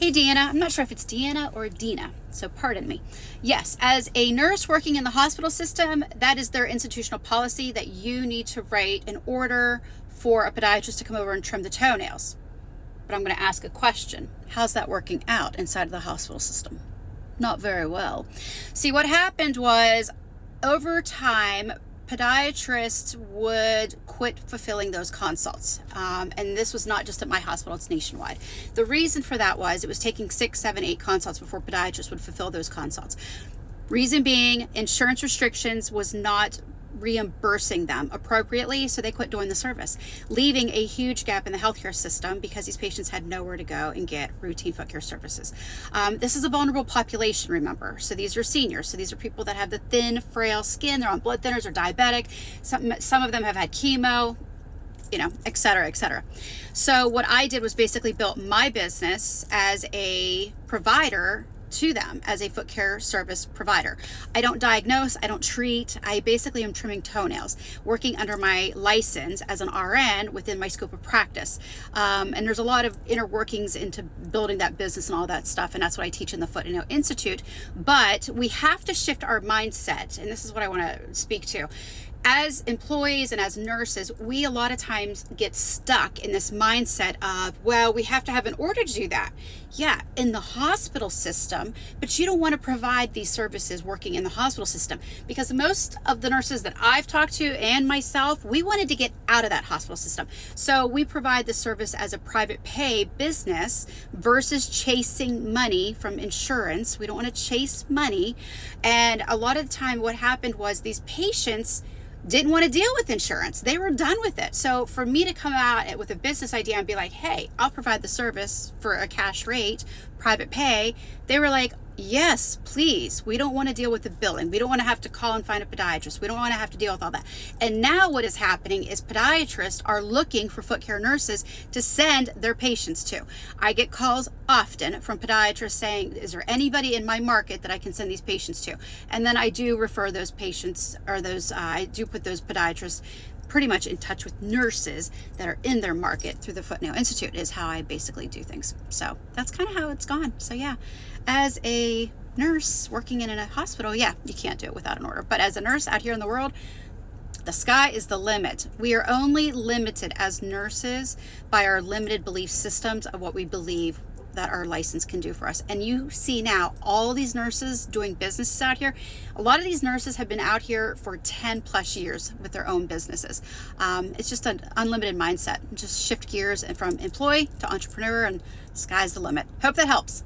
Hey, Deanna. I'm not sure if it's Deanna or Dina, so pardon me. Yes, as a nurse working in the hospital system, that is their institutional policy that you need to write an order for a podiatrist to come over and trim the toenails. But I'm going to ask a question. How's that working out inside of the hospital system? Not very well. See, what happened was over time, podiatrists would quit fulfilling those consults. And this was not just at my hospital, it's nationwide. The reason for that was it was taking 6, 7, 8 consults before podiatrists would fulfill those consults. Reason being, insurance restrictions was not reimbursing them appropriately, so they quit doing the service, leaving a huge gap in the healthcare system because these patients had nowhere to go and get routine foot care services. This is a vulnerable population, remember. So these are seniors. So these are people that have the thin, frail skin. They're on blood thinners or diabetic. Some of them have had chemo, et cetera, et cetera. So what I did was basically built my business as a provider to them, as a foot care service provider. I don't diagnose, I don't treat, I basically am trimming toenails, working under my license as an RN within my scope of practice. And there's a lot of inner workings into building that business and all that stuff, and that's what I teach in the Foot and Nail Institute. But we have to shift our mindset, and this is what I want to speak to. As employees and as nurses, we a lot of times get stuck in this mindset of, well, we have to have an order to do that. Yeah, in the hospital system, but you don't want to provide these services working in the hospital system, because most of the nurses that I've talked to and myself, we wanted to get out of that hospital system. So we provide the service as a private pay business versus chasing money from insurance. We don't want to chase money. And a lot of the time what happened was these patients didn't want to deal with insurance. They were done with it. So for me to come out with a business idea and be like, hey, I'll provide the service for a cash rate, private pay, they were like, yes, please. We don't want to deal with the billing. We don't want to have to call and find a podiatrist. We don't want to have to deal with all that. And now what is happening is podiatrists are looking for foot care nurses to send their patients to. I get calls often from podiatrists saying, is there anybody in my market that I can send these patients to? And then I do refer those patients, or I do put those podiatrists pretty much in touch with nurses that are in their market through the Foot and Nail Institute, is how I basically do things. So that's kind of how it's gone. So yeah, as a nurse working in a hospital, yeah, you can't do it without an order. But as a nurse out here in the world, the sky is the limit. We are only limited as nurses by our limited belief systems of what we believe that our license can do for us. And you see now all these nurses doing businesses out here. A lot of these nurses have been out here for 10 plus years with their own businesses. It's just an unlimited mindset. Just shift gears and from employee to entrepreneur, and sky's the limit. Hope that helps.